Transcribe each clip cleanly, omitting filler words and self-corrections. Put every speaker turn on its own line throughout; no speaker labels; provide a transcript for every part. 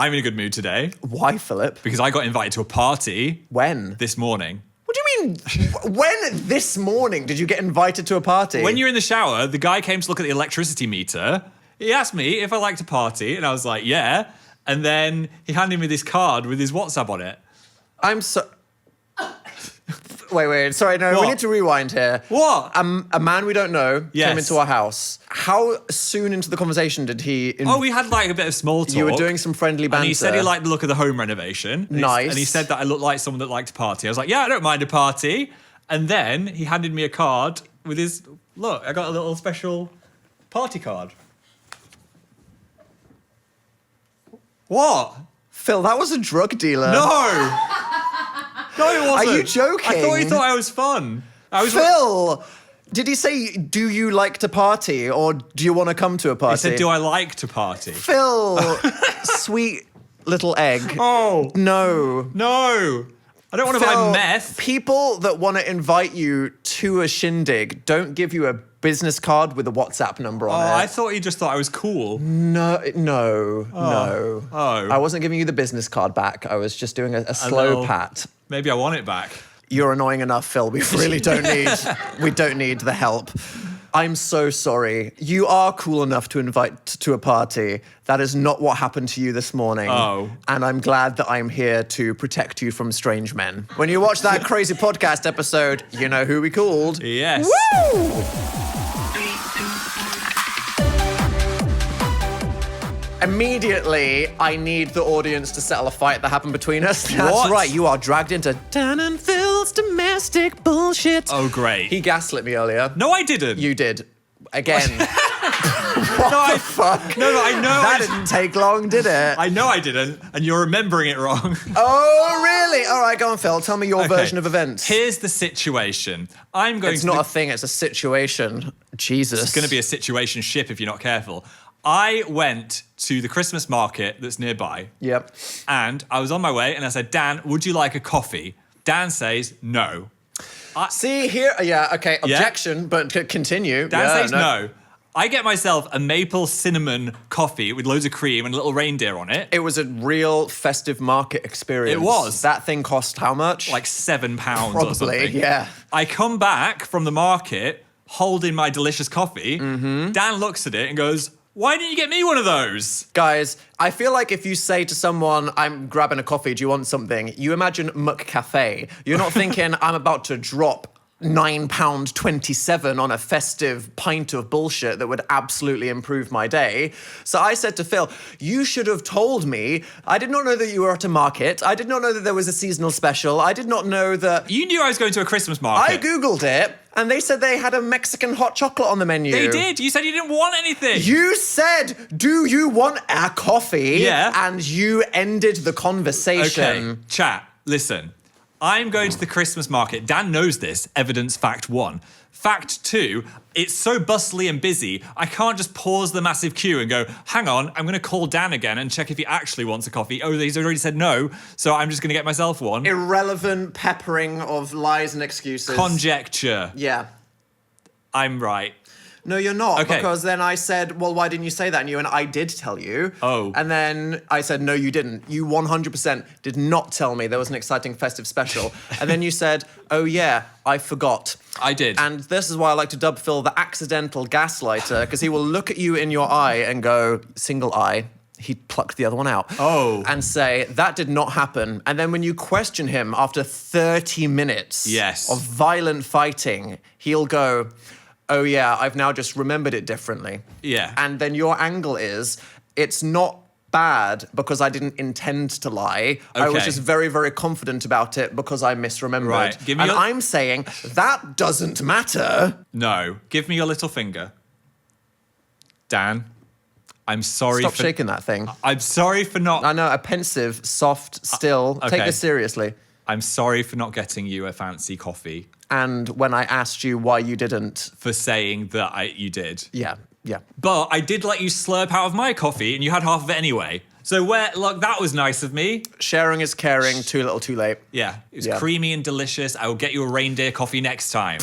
I'm in a good mood today.
Why, Philip?
Because I got invited to a party.
When?
This morning.
What do you mean, when this morning did you get invited to a party?
When you're in the shower, the guy came to look at the electricity meter. He asked me if I liked to party, and I was like, yeah. And then he handed me this card with his WhatsApp on it.
I'm so... Wait, sorry, no,
What?
we need to rewind here.
What?
A man we don't know
Yes.
came into our house. How soon into the conversation did he...
We had like a bit of small talk.
You were doing some friendly banter.
And he said he liked the look of the home renovation.
Nice.
And he said that I looked like someone that liked to party. I was like, yeah, I don't mind a party. And then he handed me a card with his... Look, I got a little special party card. What?
Phil, that was a drug dealer.
No! No, it wasn't.
Are you joking?
I thought he thought I was fun.
Phil! Did he say, do you like to party or do you want to come to a party?
He said, do I like to party?
Phil, sweet little egg.
Oh.
No.
No. I don't want to buy meth.
People that want to invite you to a shindig don't give you a business card with a WhatsApp number on it.
I thought he just thought I was cool.
No.
Oh.
I wasn't giving you the business card back. I was just doing a slow pat.
Maybe I want it back.
You're annoying enough, Phil. We really don't need the help. I'm so sorry. You are cool enough to invite to a party. That is not what happened to you this morning.
Oh.
And I'm glad that I'm here to protect you from strange men. When you watch that crazy podcast episode, you know who we called.
Yes.
Woo! Immediately, I need the audience to settle a fight that happened between us. That's
What?
right, you are dragged into Dan and Phil's domestic bullshit.
Oh, great.
He gaslit me earlier.
No, I didn't.
You did. Again.
What
the fuck?
No, I know.
That didn't take long, did it?
I know I didn't, and you're remembering it wrong.
Oh, really? All right, go on, Phil. Tell me your version of events.
Here's the situation.
It's not a thing, it's a situation. Jesus.
It's going to be a situation ship if you're not careful. I went to the Christmas market that's nearby.
Yep.
And I was on my way, and I said, Dan, would you like a coffee? Dan says no.
See, here, okay, objection, but continue.
Dan says no. I get myself a maple cinnamon coffee with loads of cream and a little reindeer on it.
It was a real festive market experience.
It was.
That thing cost how much?
Like £7
Probably,
or something.
yeah.
I come back from the market holding my delicious coffee. Mm-hmm. Dan looks at it and goes, why didn't you get me one of those?
Guys, I feel like if you say to someone, I'm grabbing a coffee, do you want something? You imagine McCafe. You're not thinking, I'm about to drop £9.27 on a festive pint of bullshit that would absolutely improve my day. So I said to Phil, you should have told me. I did not know that you were at a market. I did not know that there was a seasonal special. I did not know that...
You knew I was going to a Christmas market.
I Googled it, and they said they had a Mexican hot chocolate on the menu.
They did. You said you didn't want anything.
You said, do you want a coffee?
Yeah.
And you ended the conversation.
Okay, chat, listen. I'm going to the Christmas market. Dan knows this. Evidence fact 1. Fact 2, it's so bustly and busy, I can't just pause the massive queue and go, hang on, I'm going to call Dan again and check if he actually wants a coffee. Oh, he's already said no, so I'm just going to get myself one.
Irrelevant peppering of lies and excuses.
Conjecture.
Yeah.
I'm right.
No, you're not.
Okay.
Because then I said, well, why didn't you say that? And you went, I did tell you.
Oh.
And then I said, no, you didn't. You 100% did not tell me there was an exciting festive special. And then you said, oh, yeah, I forgot.
I did.
And this is why I like to dub Phil the accidental gaslighter, because he will look at you in your eye and go, single eye. He plucked the other one out.
Oh.
And say, that did not happen. And then when you question him after 30 minutes of violent fighting, he'll go, oh yeah, I've now just remembered it differently.
Yeah.
And then your angle is, it's not bad because I didn't intend to lie. I was just very, very confident about it because I misremembered.
Right.
And I'm saying, that doesn't matter.
No. Give me your little finger. Dan, I'm sorry
Stop shaking that thing.
I'm sorry for not...
I know, a pensive, soft, still. Take this seriously.
I'm sorry for not getting you a fancy coffee.
And when I asked you why you didn't...
For saying that you did.
Yeah.
But I did let you slurp out of my coffee and you had half of it anyway. So look, that was nice of me.
Sharing is caring, too little too late.
Yeah, it was creamy and delicious. I will get you a reindeer coffee next time.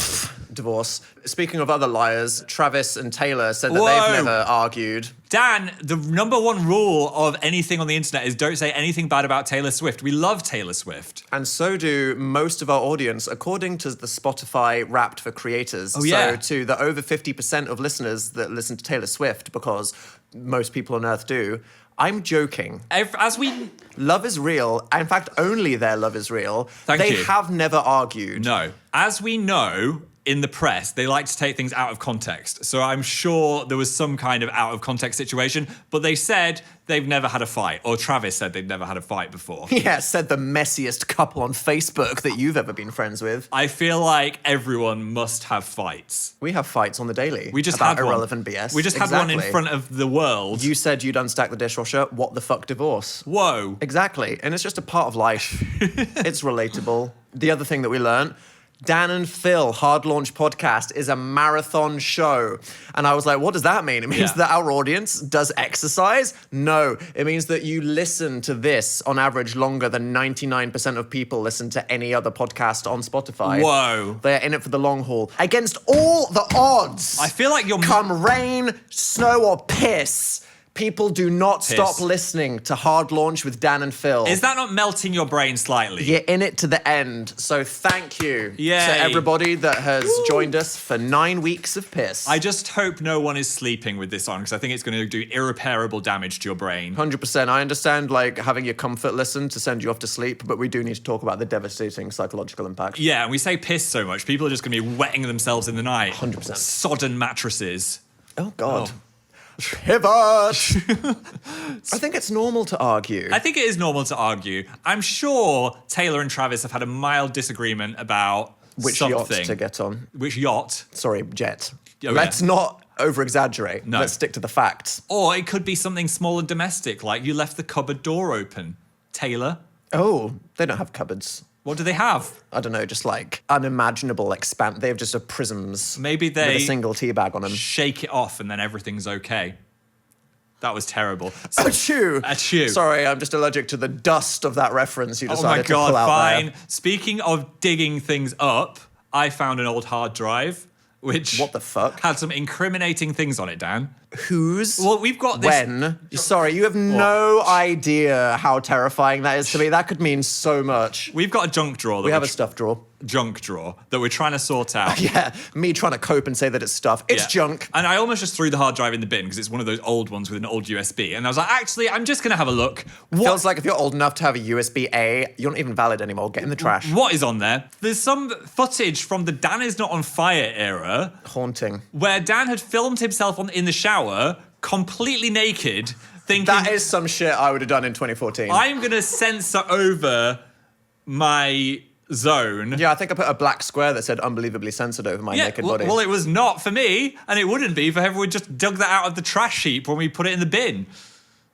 divorce. Speaking of other liars, Travis and Taylor said that
Whoa.
they've never argued.
Dan, the number one rule of anything on the internet is don't say anything bad about Taylor Swift. We love Taylor Swift.
And so do most of our audience, according to the Spotify Wrapped for Creators.
Oh, yeah.
So to the over 50% of listeners that listen to Taylor Swift, because most people on Earth do, I'm joking.
As we...
Love is real. In fact, only their love is real.
Thank
they
you.
have never argued.
No. As we know, in the press, they like to take things out of context. So I'm sure there was some kind of out of context situation, but they said they've never had a fight, or Travis said they've never had a fight before.
Yeah, said the messiest couple on Facebook that you've ever been friends with.
I feel like everyone must have fights.
We have fights on the daily.
We just
about
had
irrelevant
one.
BS.
We just had one in front of the world.
You said you'd unstack the dishwasher. What the fuck, divorce?
Whoa.
Exactly. And it's just a part of life. It's relatable. The other thing that we learned, Dan and Phil Hard Launch Podcast is a marathon show. And I was like, what does that mean? It means that our audience does exercise? No, it means that you listen to this on average longer than 99% of people listen to any other podcast on Spotify.
Whoa.
They're in it for the long haul. Against all the odds.
I feel like you're...
Come rain, snow, or piss, people do not stop listening to Hard Launch with Dan and Phil.
Is that not melting your brain slightly?
You're in it to the end. So thank you
Yay.
to everybody that has joined us for 9 weeks of piss.
I just hope no one is sleeping with this on, because I think it's going to do irreparable damage to your brain.
100%. I understand, like, having your comfort listen to send you off to sleep, but we do need to talk about the devastating psychological impact.
Yeah, and we say piss so much, people are just going to be wetting themselves in the night.
100%.
Sodden mattresses.
Oh, God.
Oh.
Pivot! I think it's normal to argue.
I think it is normal to argue. I'm sure Taylor and Travis have had a mild disagreement about
Which
something.
yacht to get on.
Which yacht?
Sorry, jet.
Oh,
Let's not over-exaggerate.
No.
Let's stick to the facts.
Or it could be something small and domestic, like you left the cupboard door open. Taylor,
Oh, they don't have cupboards.
what do they have?
I don't know, just like unimaginable expand. They have just a prisms.
Maybe
with
they
a single tea bag on them.
shake it off and then everything's okay. That was terrible.
Achoo!
Achoo.
Sorry, I'm just allergic to the dust of that reference you
Oh
decided
my
to pull
God,
out
fine.
there.
Speaking of digging things up, I found an old hard drive, which
What the fuck?
had some incriminating things on it, Dan.
Whose?
Well, we've got this...
When? Sorry, you have no idea how terrifying that is to me. That could mean so much.
We've got a junk drawer.
We have a stuff drawer.
junk drawer that we're trying to sort out.
Yeah, me trying to cope and say that it's stuff. It's
Yeah.
junk.
And I almost just threw the hard drive in the bin because it's one of those old ones with an old USB. And I was like, actually, I'm just going to have a look.
Feels like if you're old enough to have a USB-A, you're not even valid anymore. Get in the trash.
What is on there? There's some footage from the Dan is not on fire era
Haunting.
where Dan had filmed himself in the shower, completely naked, thinking,
That is some shit I would have done in 2014.
I'm going to censor over my zone.
Yeah, I think I put a black square that said unbelievably censored over my naked body.
Well, it was not for me, and it wouldn't be for whoever would just dug that out of the trash heap when we put it in the bin.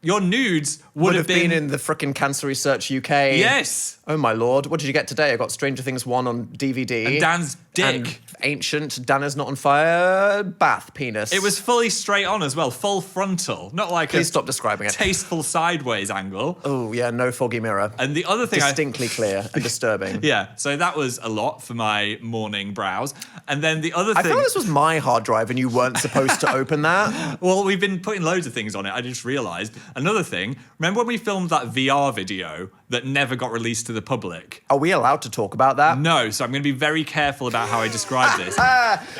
Your nudes would have been
in the frickin' Cancer Research UK.
Yes.
Oh my lord. What did you get today? I got Stranger Things 1 on DVD.
And Dan's dick.
And Ancient, Dan is not on fire, bath penis.
It was fully straight on as well, full frontal, not like
Please
a
stop describing it.
tasteful sideways angle.
Oh yeah, no foggy mirror.
And the other thing
Distinctly clear and disturbing.
Yeah, so that was a lot for my morning browse. And then the other
I
thing...
feel like this was my hard drive and you weren't supposed to open that.
Well, we've been putting loads of things on it. I just realised. Another thing, remember when we filmed that VR video that never got released to the public?
Are we allowed to talk about that?
No, so I'm going to be very careful about how I describe this.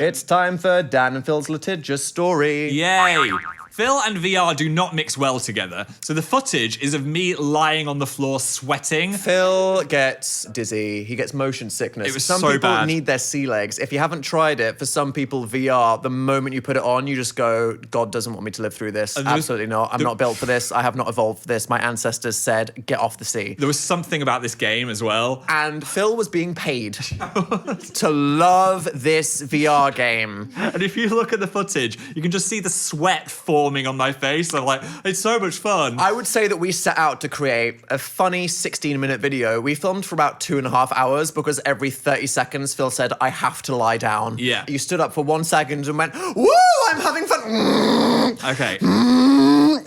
It's time for Dan and Phil's litigious story.
Yay! Phil and VR do not mix well together. So the footage is of me lying on the floor sweating.
Phil gets dizzy. He gets motion sickness.
It was
some
so
people
bad.
need their sea legs. If you haven't tried it, for some people, VR, the moment you put it on, you just go, God doesn't want me to live through this.
And there was-
Absolutely not. I'm not built for this. I have not evolved for this. My ancestors said, get off the sea.
There was something about this game as well.
And Phil was being paid to love this VR game.
And if you look at the footage, you can just see the sweat forming on my face. I'm like, it's so much fun.
I would say that we set out to create a funny 16-minute video. We filmed for about 2.5 hours because every 30 seconds, Phil said, I have to lie down.
Yeah.
You stood up for 1 second and went, woo, I'm having fun.
Okay.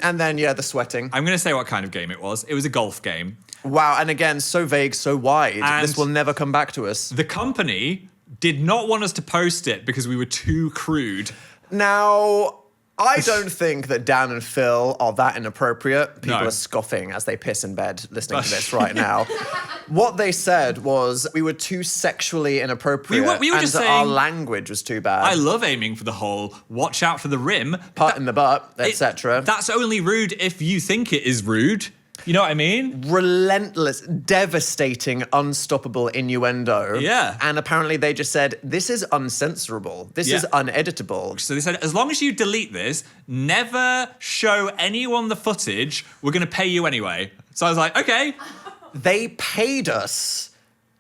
And then, yeah, the sweating.
I'm going to say what kind of game it was. It was a golf game.
Wow, and again, so vague, so wide.
And
this will never come back to us.
The company did not want us to post it because we were too crude.
Now, I don't think that Dan and Phil are that inappropriate. People
No.
are scoffing as they piss in bed listening to this right now. What they said was we were too sexually inappropriate
we were
and
just
that
saying-
our language was too bad.
I love aiming for the hole. Watch out for the rim.
Putt in the butt, etc.
That's only rude if you think it is rude. You know what I mean?
Relentless, devastating, unstoppable innuendo.
Yeah.
And apparently they just said, this is uncensorable. This is
Yeah.
uneditable.
So they said, as long as you delete this, never show anyone the footage, we're going to pay you anyway. So I was like, okay.
They paid us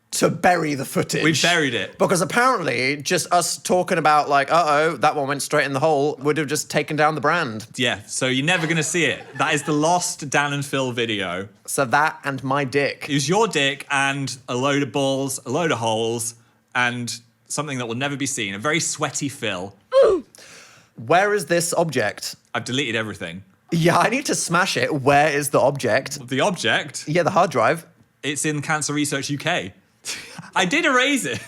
to bury the footage.
We buried it.
Because apparently just us talking about like, uh-oh, that one went straight in the hole would have just taken down the brand.
Yeah, so you're never going to see it. That is the lost Dan and Phil video.
So that and my dick.
It was your dick and a load of balls, a load of holes, and something that will never be seen. A very sweaty Phil.
Where is this object?
I've deleted everything.
Yeah, I need to smash it. Where is the object?
The object,
Yeah, the hard drive.
it's in Cancer Research UK. I did erase it.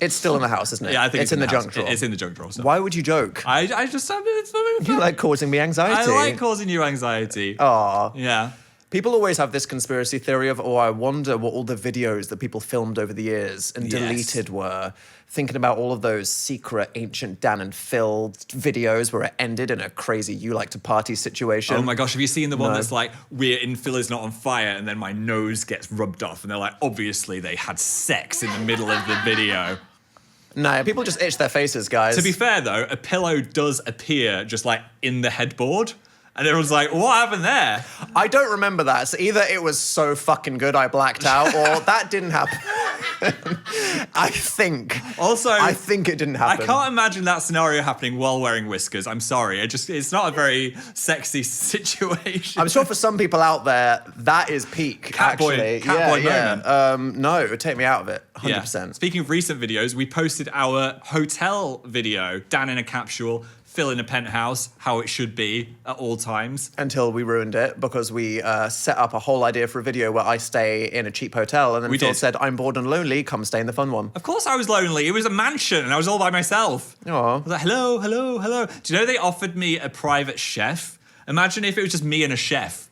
It's still in the house, isn't it?
Yeah, I think
it's in the
house.
junk drawer.
It's in the junk drawer. So.
Why would you joke?
I just it's not
You like causing me anxiety.
I like causing you anxiety.
Aw.
Yeah.
People always have this conspiracy theory of, I wonder what all the videos that people filmed over the years and
Yes.
deleted were. Thinking about all of those secret ancient Dan and Phil videos where it ended in a crazy you like to party situation.
Oh my gosh, have you seen the one
No.
that's like, we're in Phil is not on fire, and then my nose gets rubbed off, and they're like, obviously they had sex in the middle of the video.
No, people just itch their faces, guys.
To be fair though, a pillow does appear just like in the headboard, and everyone's like, what happened there?
I don't remember that. So either it was so fucking good I blacked out, or that didn't happen. I think it didn't
I
happen.
can't imagine that scenario happening while wearing whiskers. I'm sorry. It's not a very sexy situation.
I'm sure for some people out there, that is peak, actually.
Catboy moment.
No, it would take me out of it, 100%.
Yeah. Speaking of recent videos, we posted our hotel video, Dan in a capsule, Phil in a penthouse, how it should be at all times.
Until we ruined it because we set up a whole idea for a video where I stay in a cheap hotel and then
We
Phil
did.
said, I'm bored and lonely, come stay in the fun one.
Of course I was lonely. It was a mansion and I was all by myself.
Aw.
I was like, hello, hello, hello. Do you know they offered me a private chef? Imagine if it was just me and a chef.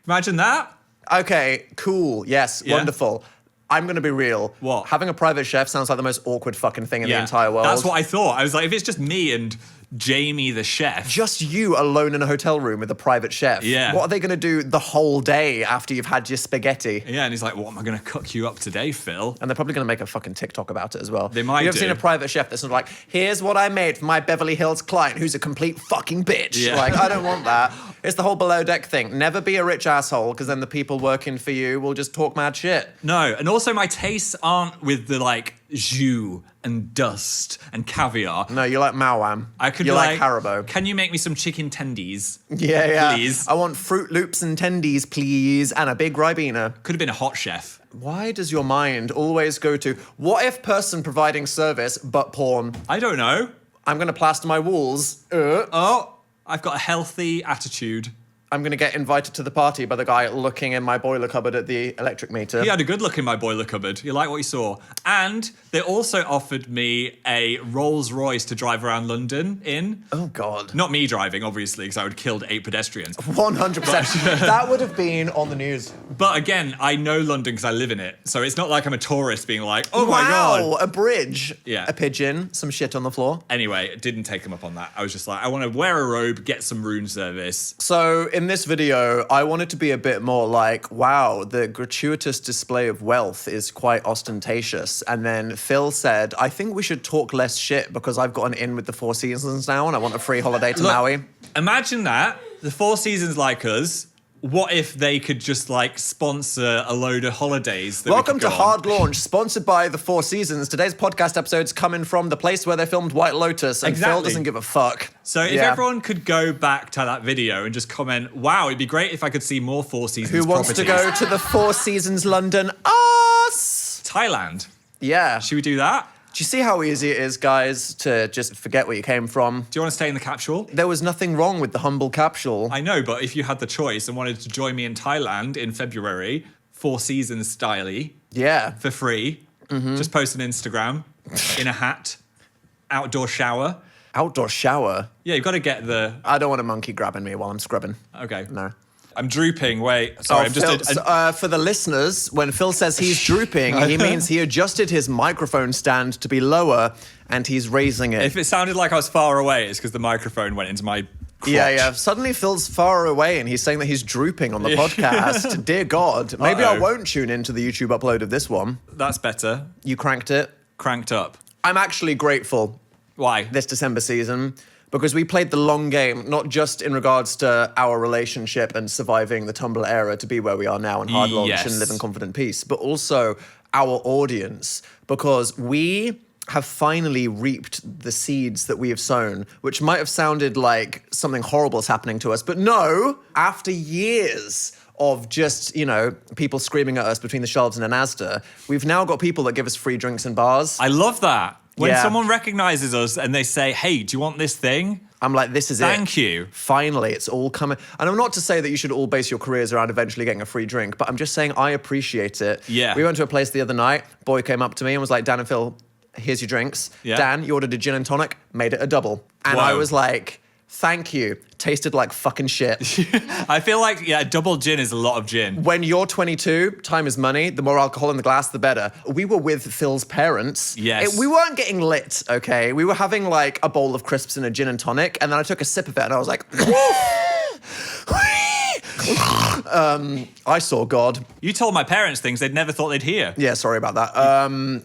Imagine that.
Okay, cool, yes,
Yeah.
wonderful. I'm going to be real.
What?
Having a private chef sounds like the most awkward fucking thing in the entire world.
That's what I thought. I was like, if it's just me and Jamie the chef.
Just you alone in a hotel room with a private chef.
Yeah.
What are they going to do the whole day after you've had your spaghetti?
Yeah, and he's like, what am I going to cook you up today, Phil?
And they're probably going to make a fucking TikTok about it as well.
They might
You ever
do.
seen a private chef that's sort of like, here's what I made for my Beverly Hills client who's a complete fucking bitch.
Yeah.
Like, I don't want that. It's the whole below deck thing. Never be a rich asshole because then the people working for you will just talk mad shit.
No, and also my tastes aren't with the like jus and dust and caviar.
No, you like Mawam.
I could
you
be
like Haribo.
Can you make me some chicken tendies?
Yeah, yeah.
Please.
I want Fruit Loops and tendies, please, and a big Ribena.
Could have been a hot chef.
Why does your mind always go to, what if person providing service but porn?
I don't know.
I'm going to plaster my walls.
Oh, I've got a healthy attitude.
I'm going to get invited to the party by the guy looking in my boiler cupboard at the electric meter.
He had a good look in my boiler cupboard. You like what you saw. And they also offered me a Rolls Royce to drive around London in.
Oh, God.
Not me driving, obviously, because I would have killed 8 pedestrians.
100%. That would have been on the news.
But again, I know London because I live in it. So it's not like I'm a tourist being like, oh my
Wow,
God.
a bridge.
Yeah.
A pigeon, some shit on the floor.
Anyway, didn't take them up on that. I was just like, I want to wear a robe, get some room service.
So in this video, I wanted to be a bit more like, wow, the gratuitous display of wealth is quite ostentatious. And then Phil said, I think we should talk less shit because I've got an in with the Four Seasons now and I want a free holiday to
Look,
Maui.
Imagine that. The Four Seasons like us. What if they could just like sponsor a load of holidays? That
Welcome
we
to
could go on?
Hard Launch, sponsored by the Four Seasons. Today's podcast episode's coming from the place where they filmed White Lotus, and Phil
Exactly.
doesn't give a fuck.
So if
Yeah.
everyone could go back to that video and just comment, wow, it'd be great if I could see more Four Seasons
Who wants to
properties.
go to the Four Seasons London? Us!
Thailand.
Yeah.
Should we do that?
Do you see how easy it is, guys, to just forget where you came from?
Do you want to stay in the capsule?
There was nothing wrong with the humble capsule.
I know, but if you had the choice and wanted to join me in Thailand in February, Four Seasons style-y,
Yeah.
for free, Just post an Instagram in a hat, outdoor shower.
Outdoor shower?
Yeah, you've got to get the...
I don't want a monkey grabbing me while I'm scrubbing.
Okay.
No.
I'm drooping. Wait, sorry. I'm just...
For the listeners, when Phil says he's drooping, he means he adjusted his microphone stand to be lower and he's raising it.
If it sounded like I was far away, it's because the microphone went into my crotch.
Yeah. Suddenly Phil's far away and he's saying that he's drooping on the podcast. Dear God. Maybe I won't tune into the YouTube upload of this one.
That's better.
You cranked it?
Cranked up.
I'm actually grateful.
Why?
This December season. Because we played the long game, not just in regards to our relationship and surviving the Tumblr era to be where we are now and hard launch and live in confident peace, but also our audience. Because we have finally reaped the seeds that we have sown, which might have sounded like something horrible is happening to us, but no, after years of just, people screaming at us between the shelves in an Asda, we've now got people that give us free drinks in bars.
I love that. When someone recognizes us and they say, hey, do you want this thing?
I'm like, this is
Thank you.
Finally, it's all coming. And I'm not to say that you should all base your careers around eventually getting a free drink, but I'm just saying I appreciate it.
Yeah.
We went to a place the other night. Boy came up to me and was like, Dan and Phil, here's your drinks.
Yeah.
Dan, you ordered a gin and tonic, made it a double. And
Whoa.
I was like, thank you. Tasted like fucking shit.
I feel like, a double gin is a lot of gin.
When you're 22, time is money. The more alcohol in the glass, the better. We were with Phil's parents.
Yes.
We weren't getting lit, okay? We were having like a bowl of crisps and a gin and tonic, and then I took a sip of it and I was like, I saw God.
You told my parents things they'd never thought they'd hear.
Yeah, sorry about that.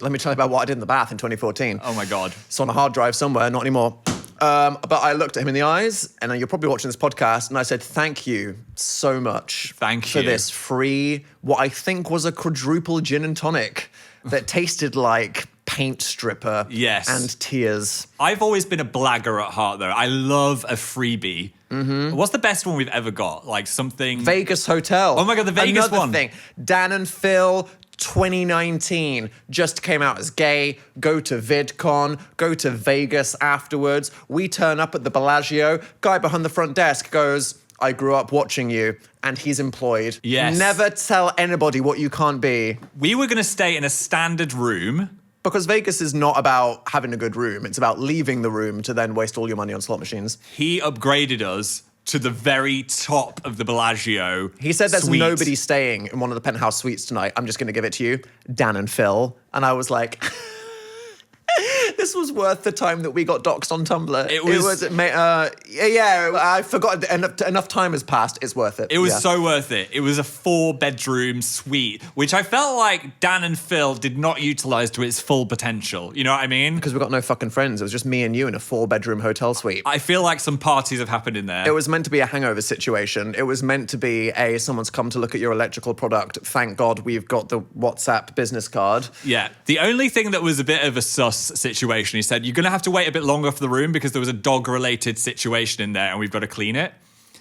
Let me tell you about what I did in the bath in 2014.
Oh my God.
It's on a hard drive somewhere, not anymore. But I looked at him in the eyes, and you're probably watching this podcast, and I said, thank you so much for this free, what I think was a quadruple gin and tonic that tasted like paint stripper and tears.
I've always been a blagger at heart, though. I love a freebie. Mm-hmm. What's the best one we've ever got? Like something...
Vegas Hotel.
Oh my God, the Vegas
Another thing. Dan and Phil... 2019 just came out as gay, go to VidCon, go to Vegas afterwards. We turn up at the Bellagio. Guy behind the front desk goes, I grew up watching you, and he's employed.
Yes.
Never tell anybody what you can't be.
We were going to stay in a standard room.
Because Vegas is not about having a good room. It's about leaving the room to then waste all your money on slot machines.
He upgraded us to the very top of the Bellagio.
He said there's
suite.
nobody staying in one of the penthouse suites tonight. I'm just going to give it to you, Dan and Phil. And I was like, this was worth the time that we got doxxed on Tumblr. I forgot. Enough time has passed. It's worth it.
It was so worth it. It was a 4-bedroom suite, which I felt like Dan and Phil did not utilize to its full potential. You know what I mean?
Because we got no fucking friends. It was just me and you in a 4-bedroom hotel suite.
I feel like some parties have happened in there.
It was meant to be a hangover situation. It was meant to be someone's come to look at your electrical product. Thank God we've got the WhatsApp business card.
Yeah. The only thing that was a bit of a sus situation, he said, you're going to have to wait a bit longer for the room because there was a dog-related situation in there and we've got to clean it.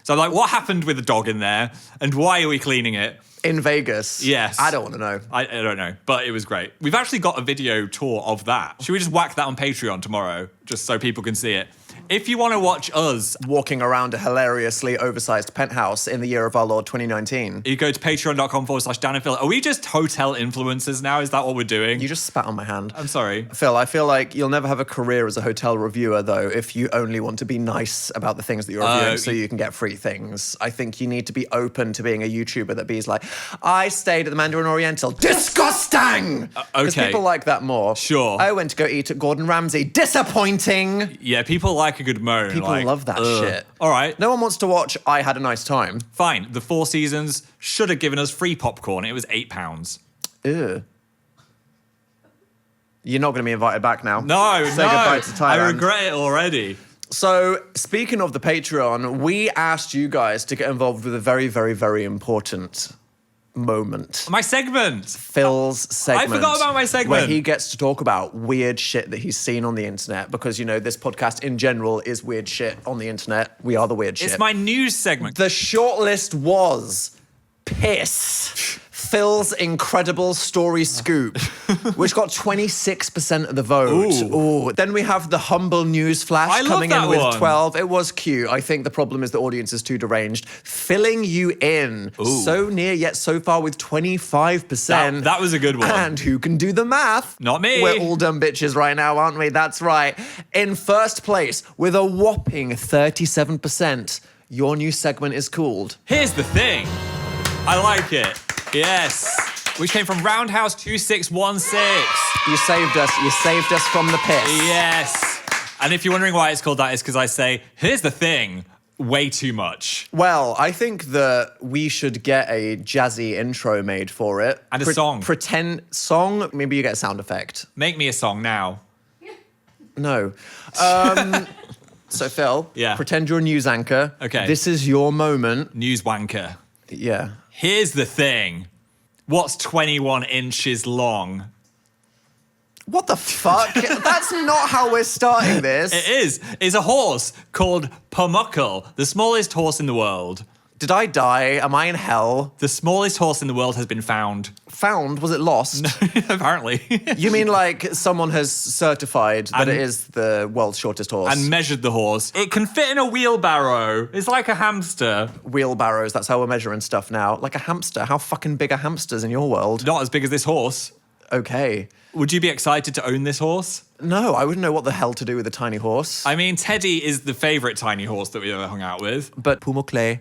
So I'm like, what happened with the dog in there and why are we cleaning it?
In Vegas?
Yes.
I don't want to know.
I don't know, but it was great. We've actually got a video tour of that. Should we just whack that on Patreon tomorrow just so people can see it? If you want to watch us
walking around a hilariously oversized penthouse in the year of our Lord 2019,
you go to patreon.com/Dan and Phil. Are we just hotel influencers now? Is that what we're doing?
You just spat on my hand.
I'm sorry.
Phil, I feel like you'll never have a career as a hotel reviewer, though, if you only want to be nice about the things that you're reviewing so you can get free things. I think you need to be open to being a YouTuber that be's like, I stayed at the Mandarin Oriental. Disgusting! Because people like that more.
Sure.
I went to go eat at Gordon Ramsay. Disappointing!
Yeah, people like a good moan.
People love that shit.
All right.
No one wants to watch I Had a Nice Time.
Fine. The Four Seasons should have given us free popcorn. It was £8.
Ew. You're not going to be invited back now.
No,
Say goodbye to Thailand.
I regret it already.
So, speaking of the Patreon, we asked you guys to get involved with a very, very, very important moment.
My segment.
Phil's segment.
I forgot about my segment.
Where he gets to talk about weird shit that he's seen on the internet because, you know, this podcast in general is weird shit on the internet. We are the weird shit.
It's my news segment.
The shortlist was piss. Phil's incredible story scoop, which got 26% of the vote. Ooh. Then we have the humble news flash coming in with 12. It was cute. I think the problem is the audience is too deranged. Filling you in. So near yet so far with 25%.
That was a good one.
And who can do the math?
Not me.
We're all dumb bitches right now, aren't we? That's right. In first place with a whopping 37%, your new segment is called
Here's the Thing. I like it. Yes. Which came from Roundhouse 2616.
You saved us. You saved us from the piss.
Yes. And if you're wondering why it's called that, it's because I say, here's the thing, way too much.
Well, I think that we should get a jazzy intro made for it.
And a song.
Pretend song. Maybe you get a sound effect.
Make me a song now.
No. So, Phil, pretend you're a news anchor.
Okay.
This is your moment.
News wanker.
Yeah.
Here's the thing. What's 21 inches long?
What the fuck? That's not how we're starting this.
It is. It's a horse called Pumuckle, the smallest horse in the world.
Did I die? Am I in hell?
The smallest horse in the world has been found.
Found? Was it lost?
Apparently.
You mean like someone has certified that it is the world's shortest horse?
And measured the horse. It can fit in a wheelbarrow. It's like a hamster.
Wheelbarrows, that's how we're measuring stuff now. Like a hamster. How fucking big are hamsters in your world?
Not as big as this horse.
Okay.
Would you be excited to own this horse?
No, I wouldn't know what the hell to do with a tiny horse.
I mean, Teddy is the favourite tiny horse that we've ever hung out with.
But Pumuckle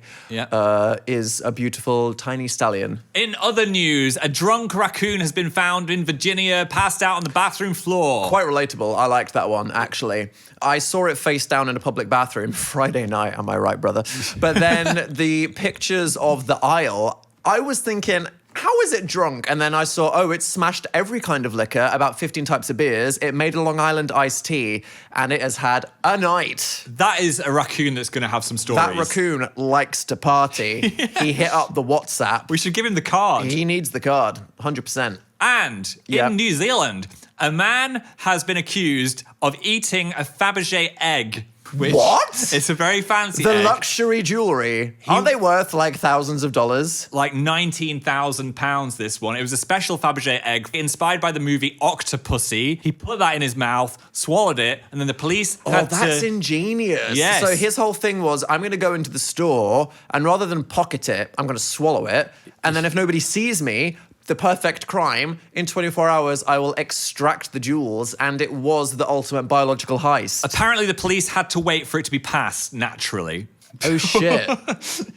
is a beautiful tiny stallion.
In other news, a drunk raccoon has been found in Virginia, passed out on the bathroom floor.
Quite relatable. I liked that one, actually. I saw it face down in a public bathroom Friday night, am I right, brother? But then the pictures of the aisle, I was thinking, how is it drunk? And then I saw, it smashed every kind of liquor, about 15 types of beers. It made a Long Island iced tea, and it has had a night.
That is a raccoon that's going to have some stories.
That raccoon likes to party. He hit up the WhatsApp.
We should give him the card.
He needs the card, 100%.
And in New Zealand, a man has been accused of eating a Fabergé egg.
What?
It's a very fancy
The
egg.
luxury jewelry. Aren't they worth like thousands of dollars?
Like £19,000, this one. It was a special Fabergé egg inspired by the movie Octopussy. He put that in his mouth, swallowed it, and then the police had to...
Oh, that's ingenious.
Yes.
So his whole thing was, I'm going to go into the store, and rather than pocket it, I'm going to swallow it. And then if nobody sees me, the perfect crime, in 24 hours, I will extract the jewels, and it was the ultimate biological heist.
Apparently, the police had to wait for it to be passed naturally.
Oh, shit.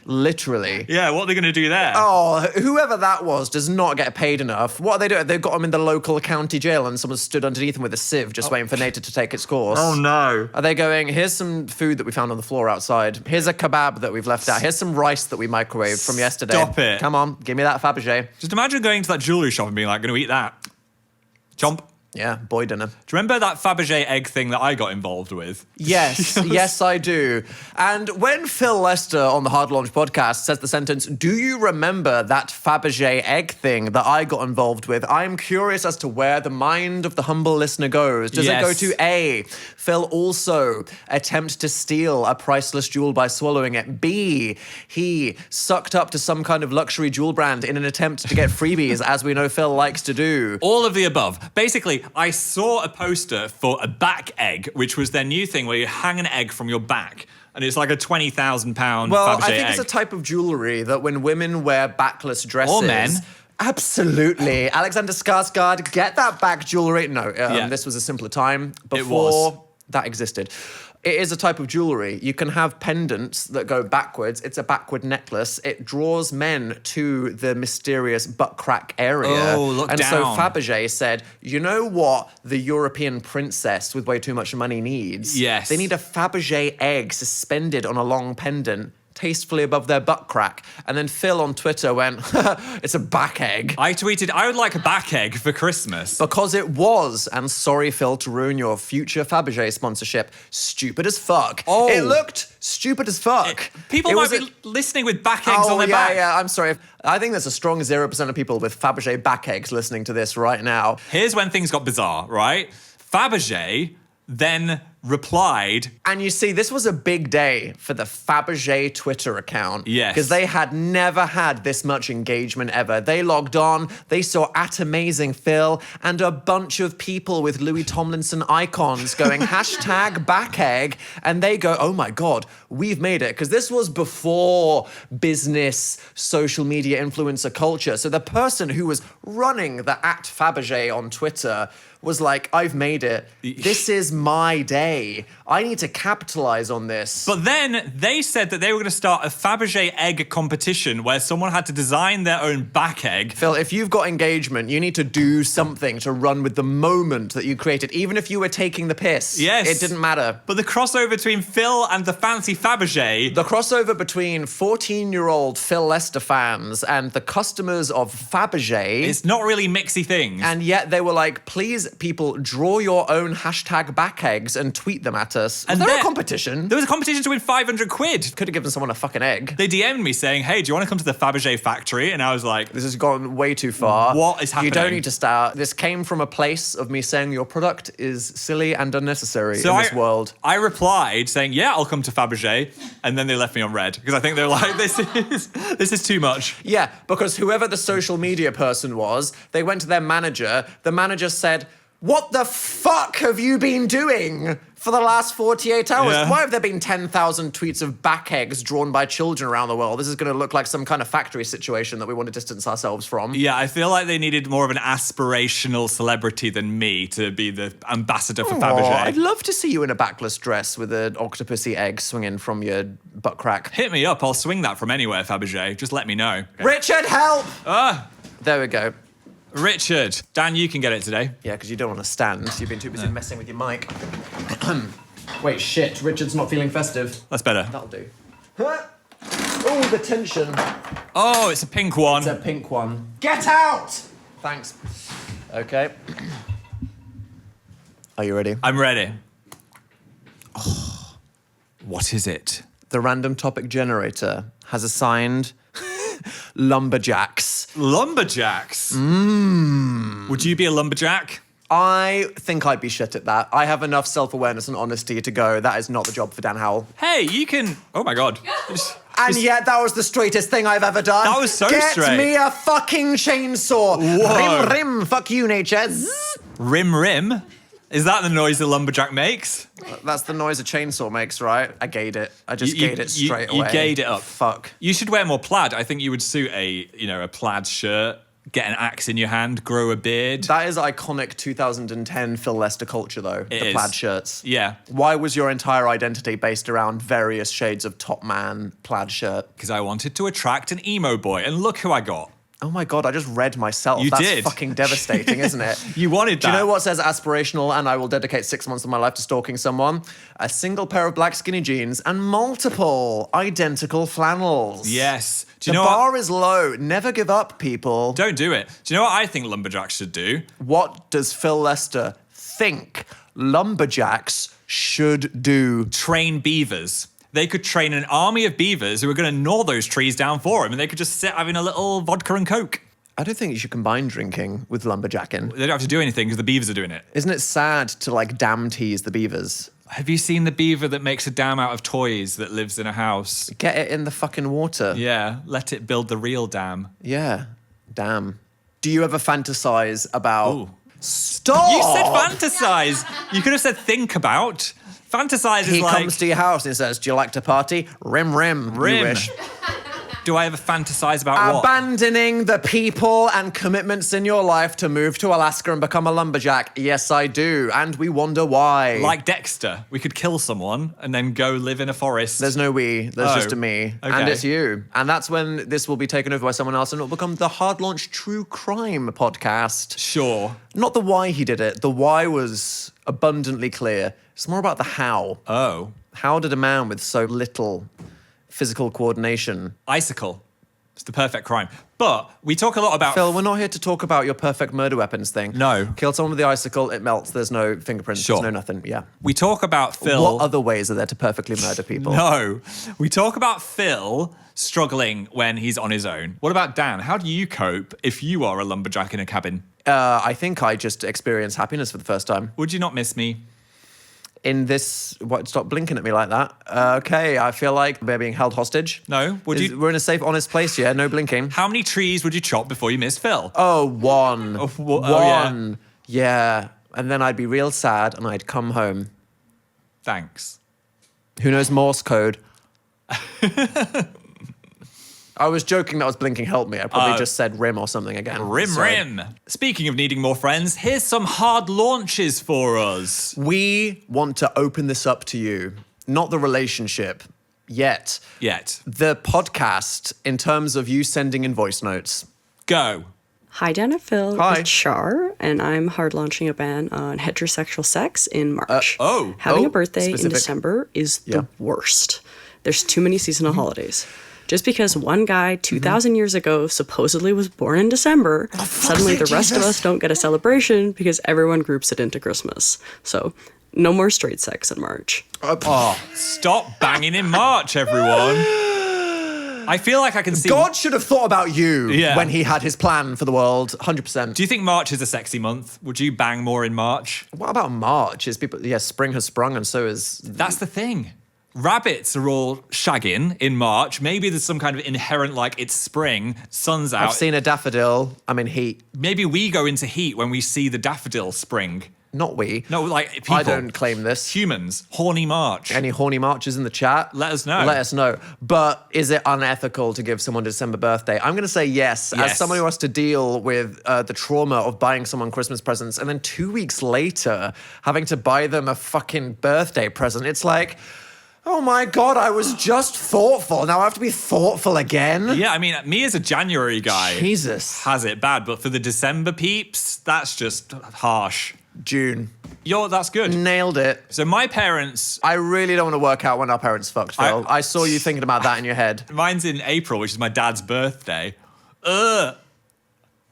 Literally.
Yeah, what are they going to do there?
Oh, whoever that was does not get paid enough. What are they doing? They've got him in the local county jail and someone stood underneath him with a sieve just waiting for nature to take its course.
Oh, no.
Are they going, here's some food that we found on the floor outside. Here's a kebab that we've left out. Here's some rice that we microwaved from yesterday.
Stop it.
Come on, give me that Fabergé.
Just imagine going to that jewellery shop and being like, going to eat that. Chomp.
Yeah, boy dinner.
Do you remember that Fabergé egg thing that I got involved with?
Yes, yes, I do. And when Phil Lester on the Hard Launch podcast says the sentence, do you remember that Fabergé egg thing that I got involved with? I'm curious as to where the mind of the humble listener goes. Does it go to A, Phil also attempt to steal a priceless jewel by swallowing it? B, he sucked up to some kind of luxury jewel brand in an attempt to get freebies, as we know Phil likes to do?
All of the above. Basically, I saw a poster for a back egg, which was their new thing where you hang an egg from your back. And it's like a £20,000
Well,
Fabergé
I think
egg.
it's a type of jewellery that when women wear backless dresses...
Or men.
Absolutely. Alexander Skarsgård, get that back jewellery. No, this was a simpler time before that existed. It is a type of jewellery. You can have pendants that go backwards. It's a backward necklace. It draws men to the mysterious butt crack area.
Oh, look
and
down.
so Fabergé said, you know what the European princess with way too much money needs?
Yes.
They need a Fabergé egg suspended on a long pendant, tastefully above their butt crack. And then Phil on Twitter went, it's a back egg.
I tweeted, I would like a back egg for Christmas.
Because it was, and sorry, Phil, to ruin your future Fabergé sponsorship, stupid as fuck.
Oh.
It looked stupid as fuck.
People might be listening with back eggs on their back.
Yeah, I'm sorry. I think there's a strong 0% of people with Fabergé back eggs listening to this right now.
Here's when things got bizarre, right? Fabergé then replied.
And you see, this was a big day for the Fabergé Twitter account.
Yes.
Because they had never had this much engagement ever. They logged on, they saw @AmazingPhil and a bunch of people with Louis Tomlinson icons going #backegg, and they go, oh my God, we've made it. Because this was before business, social media influencer culture. So the person who was running the @Fabergé on Twitter was like, I've made it. This is my day. I need to capitalize on this.
But then they said that they were going to start a Fabergé egg competition where someone had to design their own back egg.
Phil, if you've got engagement, you need to do something to run with the moment that you created, even if you were taking the piss.
Yes.
It didn't matter.
But the crossover between Phil and the fancy Fabergé.
The crossover between 14-year-old Phil Lester fans and the customers of Fabergé.
It's not really mixy things.
And yet they were like, please, people, draw your own #back eggs and tweet them at us. Was there a competition?
There was a competition to win 500 quid.
Could have given someone a fucking egg.
They DM'd me saying, hey, do you want to come to the Fabergé factory? And I was like,
This has gone way too far.
What is happening?
You don't need to start. This came from a place of me saying your product is silly and unnecessary in this world.
I replied saying, yeah, I'll come to Fabergé. And then they left me on red because I think they're like, this is too much.
Yeah, because whoever the social media person was, they went to their manager. The manager said, what the fuck have you been doing for the last 48 hours?
Yeah.
Why have there been 10,000 tweets of back eggs drawn by children around the world? This is going to look like some kind of factory situation that we want to distance ourselves from.
Yeah, I feel like they needed more of an aspirational celebrity than me to be the ambassador for Fabergé.
I'd love to see you in a backless dress with an octopusy egg swinging from your butt crack.
Hit me up, I'll swing that from anywhere, Fabergé. Just let me know.
Richard, help! There we go.
Richard, Dan, you can get it today.
Yeah, because you don't want to stand. You've been too busy messing with your mic. Wait, shit. Richard's not feeling festive.
That's better.
That'll do. Oh, the tension.
Oh, it's a pink one.
It's a pink one. Get out! Thanks. Okay. Are you ready?
I'm ready. Oh, what is it?
The random topic generator has assigned lumberjacks.
Lumberjacks? Would you be a lumberjack?
I think I'd be shit at that. I have enough self-awareness and honesty to go, that is not the job for Dan Howell.
Hey, you can... Oh my God.
And yet that was the straightest thing I've ever done.
That was so
Get
straight.
me a fucking chainsaw.
Whoa.
Rim, rim. Fuck you, nature. Zzz.
Rim rim? Is that the noise the lumberjack makes?
That's the noise a chainsaw makes, right? I gayed it. I just gayed it straight away.
You gayed it up.
Fuck.
You should wear more plaid. I think you would suit a plaid shirt, get an axe in your hand, grow a beard.
That is iconic 2010 Phil Lester culture, though.
It
the
is.
plaid shirts.
Yeah.
Why was your entire identity based around various shades of top man plaid shirt?
Because I wanted to attract an emo boy, and look who I got.
Oh my God, I just read myself.
You
That's
did.
fucking devastating, isn't it?
You wanted that.
Do you know what says aspirational and I will dedicate 6 months of my life to stalking someone? A single pair of black skinny jeans and multiple identical flannels.
Yes. Do
The
you know
bar
what?
is low. Never give up, people.
Don't do it. Do you know what I think lumberjacks should do?
What does Phil Lester think lumberjacks should do?
Train beavers. They could train an army of beavers who are going to gnaw those trees down for him, and they could just sit having a little vodka and coke.
I don't think you should combine drinking with lumberjacking.
They don't have to do anything because the beavers are doing it.
Isn't it sad to like dam tease the beavers?
Have you seen the beaver that makes a dam out of toys that lives in a house?
Get it in the fucking water.
Yeah, let it build the real dam.
Yeah. Damn. Do you ever fantasize about...
Ooh.
Stop!
You said fantasize. You could have said think about. Fantasize
He
is like...
comes to your house and says, do you like to party? Rim, rim. You
Rim.
wish.
Do I ever fantasize about what?
Abandoning the people and commitments in your life to move to Alaska and become a lumberjack. Yes, I do. And we wonder why.
Like Dexter. We could kill someone and then go live in a forest.
There's no we, there's
Oh,
just a me. And
okay.
it's you. And that's when this will be taken over by someone else and it'll become the hard launch true crime podcast.
Sure.
Not the why he did it. The why was abundantly clear. It's more about the how.
Oh.
How did a man with so little physical coordination...
Icicle. It's the perfect crime. But we talk a lot about...
Phil, we're not here to talk about your perfect murder weapons thing.
No.
Kill someone with the icicle, it melts, there's no fingerprints,
Sure.
there's no nothing, yeah.
We talk about Phil...
What other ways are there to perfectly murder people?
No. We talk about Phil struggling when he's on his own. What about Dan? How do you cope if you are a lumberjack in a cabin?
I think I just experienced happiness for the first time.
Would you not miss me?
in this... What? Stop blinking at me like that. Okay, I feel like we're being held hostage.
No?
We're in a safe, honest place, yeah? No blinking.
How many trees would you chop before you miss Phil?
Oh, one.
Oh,
One. Yeah. And then I'd be real sad and I'd come home.
Thanks.
Who knows Morse code? I was joking that was blinking helped me. I probably just said rim or something again.
Rim. Speaking of needing more friends, here's some hard launches for us.
We want to open this up to you. Not the relationship. Yet. The podcast, in terms of you sending in voice notes.
Go.
Hi, Dan and Phil.
Hi.
It's Char, and I'm hard launching a ban on heterosexual sex in March.
Oh.
Having a birthday
specific.
in December is the worst. There's too many seasonal holidays. Just because one guy 2,000 years ago supposedly was born in December, suddenly the rest of us don't get a celebration because everyone groups it into Christmas. So, no more straight sex in March.
Stop banging in March, everyone. I feel like I can see...
God should have thought about you when he had his plan for the world, 100%.
Do you think March is a sexy month? Would you bang more in March?
What about March? Is people... Yeah, spring has sprung and so is...
That's the thing. Rabbits are all shagging in March. Maybe there's some kind of inherent, like, it's spring, sun's out.
I've seen a daffodil. I'm in heat.
Maybe we go into heat when we see the daffodil spring.
Not we.
No, like, people.
I don't claim this.
Humans. Horny March.
Any horny marches in the chat?
Let us know.
Let us know. But is it unethical to give someone a December birthday? I'm going to say yes. As someone who has to deal with the trauma of buying someone Christmas presents and then 2 weeks later having to buy them a fucking birthday present, it's like... Oh my God, I was just thoughtful. Now I have to be thoughtful again?
Yeah, I mean, me as a January guy
Jesus.
has it bad, but for the December peeps, that's just harsh.
June.
That's good.
Nailed it.
So my parents...
I really don't want to work out when our parents fucked, Phil. I saw you thinking about that in your head.
Mine's in April, which is my dad's birthday.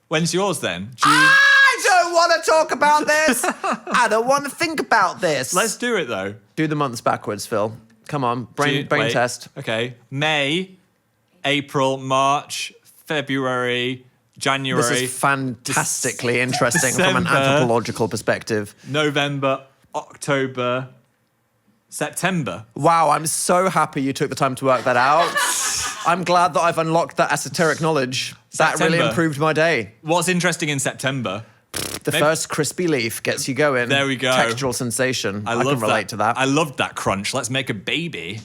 When's yours then? June?
I don't want to talk about this. I don't want to think about this.
Let's do it, though.
Do the months backwards, Phil. Come on, brain test.
Okay. May, April, March, February, January.
This is fantastically interesting from an
December,
anthropological perspective.
November, October, September.
Wow, I'm so happy you took the time to work that out. I'm glad that I've unlocked that esoteric knowledge. That really
September.
improved my day.
What's interesting in September?
The first crispy leaf gets you going.
There we go.
Textural sensation. I can relate to that.
I loved that crunch. Let's make a baby.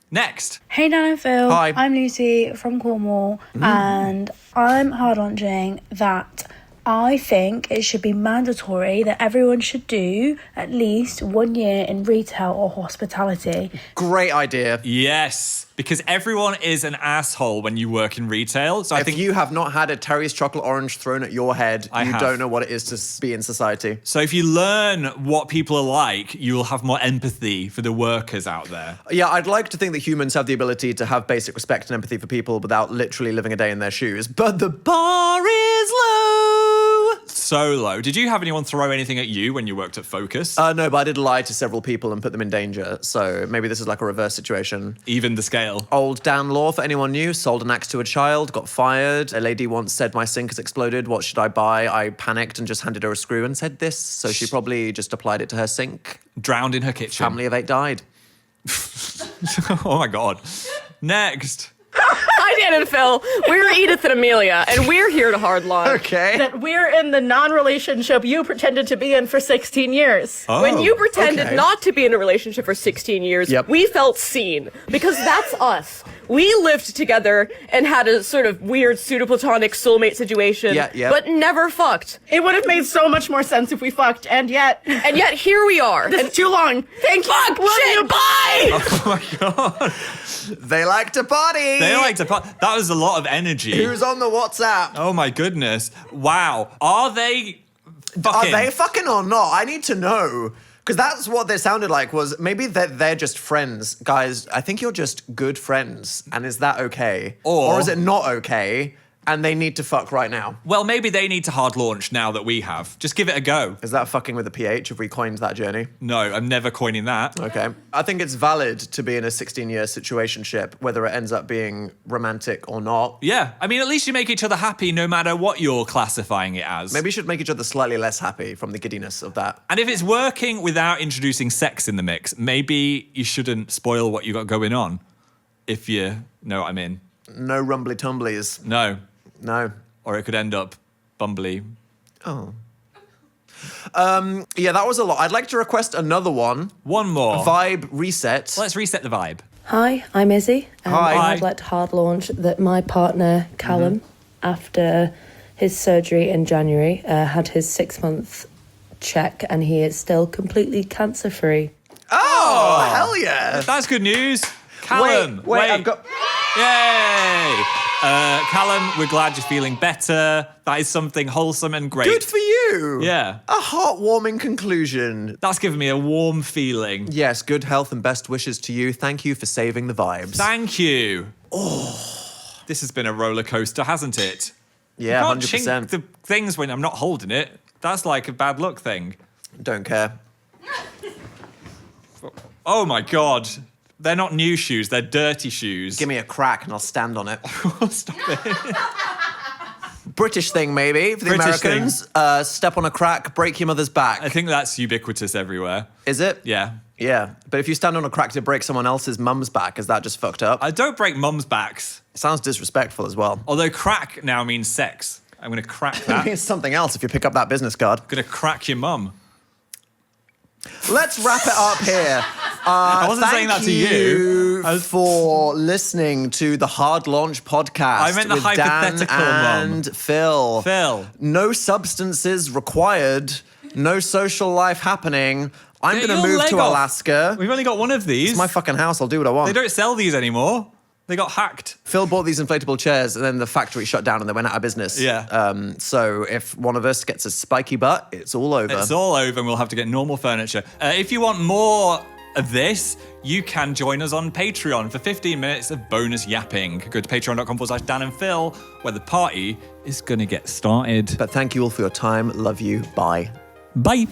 Next.
Hey Dan and Phil.
Hi.
I'm Lucy from Cornwall and I'm hard launching that I think it should be mandatory that everyone should do at least 1 year in retail or hospitality.
Great idea.
Yes, because everyone is an asshole when you work in retail. So I
If
think
you have not had a Terry's chocolate orange thrown at your head, you
have.
don't know what it is to be in society.
So if you learn what people are like, you will have more empathy for the workers out there.
Yeah, I'd like to think that humans have the ability to have basic respect and empathy for people without literally living a day in their shoes. But the bar is low.
So low. Did you have anyone throw anything at you when you worked at Focus?
No, but I did lie to several people and put them in danger. So maybe this is like a reverse situation.
Even the scale.
Old Dan Law, for anyone new, sold an axe to a child, got fired. A lady once said, my sink has exploded, what should I buy? I panicked and just handed her a screw and said this. So she probably just applied it to her sink.
Drowned in her kitchen.
Family of 8 died.
Oh my God. Next.
Hi, Dan and Phil. We're Edith and Amelia, and we're here to hard launch.
Okay.
That we're in the non-relationship you pretended to be in for 16 years.
Oh,
When you pretended
okay.
not to be in a relationship for 16 years,
Yep.
we felt seen, because that's us. We lived together and had a sort of weird pseudo-platonic soulmate situation,
Yeah.
but never fucked.
It would have made so much more sense if we fucked, and yet
And yet here we are.
this is too long.
Thank fuck, shit, bye!
Oh my God.
They like to party.
They like to... That was a lot of energy.
Who's on the WhatsApp?
Oh my goodness. Wow. Are they fucking...
Are they fucking or not? I need to know. Because that's what they sounded like, was maybe they're just friends. Guys, I think you're just good friends. And is that okay?
Or
is it not okay And they need to fuck right now.
Well, maybe they need to hard launch now that we have. Just give it a go.
Is that fucking with a PH? Have we coined that journey?
No, I'm never coining that.
Okay. I think it's valid to be in a 16-year situationship, whether it ends up being romantic or not.
Yeah, I mean, at least you make each other happy no matter what you're classifying it as.
Maybe you should make each other slightly less happy from the giddiness of that.
And if it's working without introducing sex in the mix, maybe you shouldn't spoil what you got going on. If you know what I mean.
No rumbly tumblies.
No.
No.
Or it could end up bumbly.
Oh. Yeah, that was a lot. I'd like to request another one.
One more.
Vibe reset.
Let's reset the vibe.
Hi, I'm Izzy. And
Hi.
I'd like to hard launch that my partner, Callum, after his surgery in January, had his 6-month check and he is still completely cancer-free.
Oh, hell yeah.
That's good news. Callum.
Wait, I've got...
Yay! Callum, we're glad you're feeling better. That is something wholesome and great.
Good for you.
Yeah.
A heartwarming conclusion.
That's given me a warm feeling.
Yes, good health and best wishes to you. Thank you for saving the vibes.
Thank you. Oh. This has been a roller coaster, hasn't it?
Yeah,
You can't
100%.
chink the things when I'm not holding it. That's like a bad luck thing.
Don't care.
Oh my God. They're not new shoes, they're dirty shoes.
Give me a crack and I'll stand on it.
Stop it.
British thing, maybe, for the
British
Americans. Step on a crack, break your mother's back.
I think that's ubiquitous everywhere.
Is it?
Yeah.
Yeah. But if you stand on a crack to break someone else's mum's back, is that just fucked up?
I don't break mum's backs.
It sounds disrespectful as well.
Although crack now means sex. I'm going to crack
It
that.
means something else if you pick up that business card.
I'm going to crack your mum.
Let's wrap it up here.
I wasn't saying that to you.
Thank you for listening to the Hard Launch podcast.
I meant the
with
hypothetical
Dan
one.
and Phil.
Phil.
No substances required. No social life happening. I'm
Get
going to
your
move
leg
to
off.
Alaska.
We've only got one of these.
It's my fucking house. I'll do what I want.
They don't sell these anymore. They got hacked.
Phil bought these inflatable chairs and then the factory shut down and they went out of business.
Yeah.
So if one of us gets a spiky butt, it's all over.
It's all over and we'll have to get normal furniture. If you want more of this, you can join us on Patreon for 15 minutes of bonus yapping. Go to patreon.com/Dan and Phil, where the party is going to get started.
But thank you all for your time. Love you. Bye.
Bye.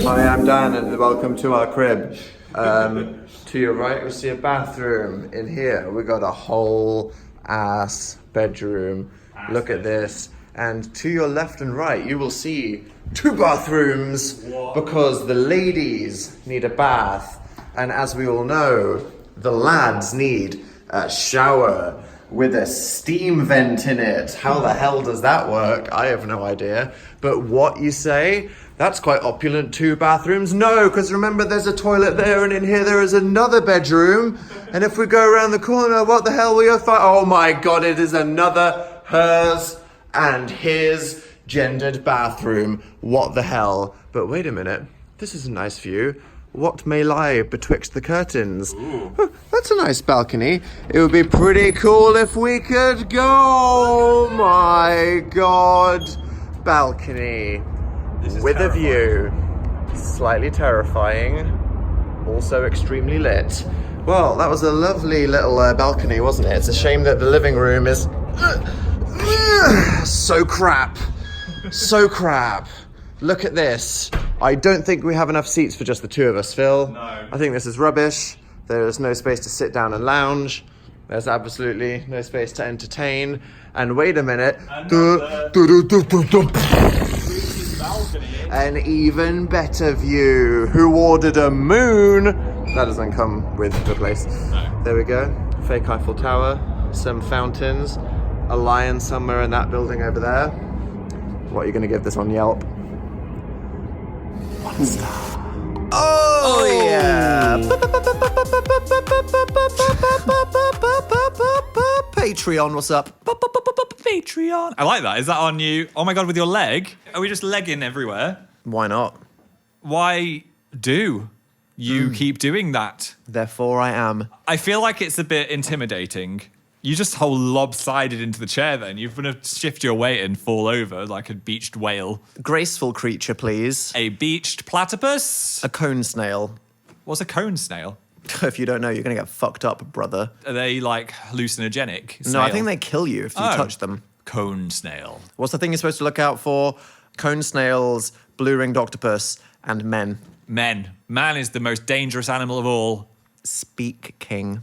Hi, I'm Dan and welcome to our crib. To your right, you'll see a bathroom. In here, we got a whole ass bedroom. Look at this. And to your left and right, you will see 2 bathrooms because the ladies need a bath. And as we all know, the lads need a shower with a steam vent in it. How the hell does that work? I have no idea. But what you say? That's quite opulent, 2 bathrooms. No, because remember there's a toilet there and in here there is another bedroom. And if we go around the corner, what the hell will you find? Oh my God, it is another hers and his gendered bathroom. What the hell? But wait a minute, this is a nice view. What may lie betwixt the curtains? Oh, that's a nice balcony. It would be pretty cool if we could go. Oh my God. Balcony. With a view. Slightly terrifying. Also extremely lit. Well, that was a lovely little balcony, wasn't it? It's a shame that the living room is so crap. So crap. Look at this. I don't think we have enough seats for just the 2 of us, Phil.
No.
I think this is rubbish. There is no space to sit down and lounge. There's absolutely no space to entertain. And wait a minute. An even better view. Who ordered a moon? That doesn't come with the place. No. There we go. Fake Eiffel Tower. Some fountains. A lion somewhere in that building over there. What are you going to give this on Yelp? 1 star.
Oh, yeah. Patreon, what's up?
Patreon. I like that. Is that on you? Oh my God, with your leg? Are we just legging everywhere?
Why not?
Why do you keep doing that?
Therefore I am.
I feel like it's a bit intimidating. You just whole lopsided into the chair then. You're going to shift your weight and fall over like a beached whale.
Graceful creature, please.
A beached platypus?
A cone snail.
What's a cone snail?
If you don't know, you're going to get fucked up, brother.
Are they like hallucinogenic?
No, I
Snail?
think they kill you if you touch them.
Cone snail.
What's the thing you're supposed to look out for? Cone snails, blue-ringed octopus, and men.
Men. Man is the most dangerous animal of all.
Speak King.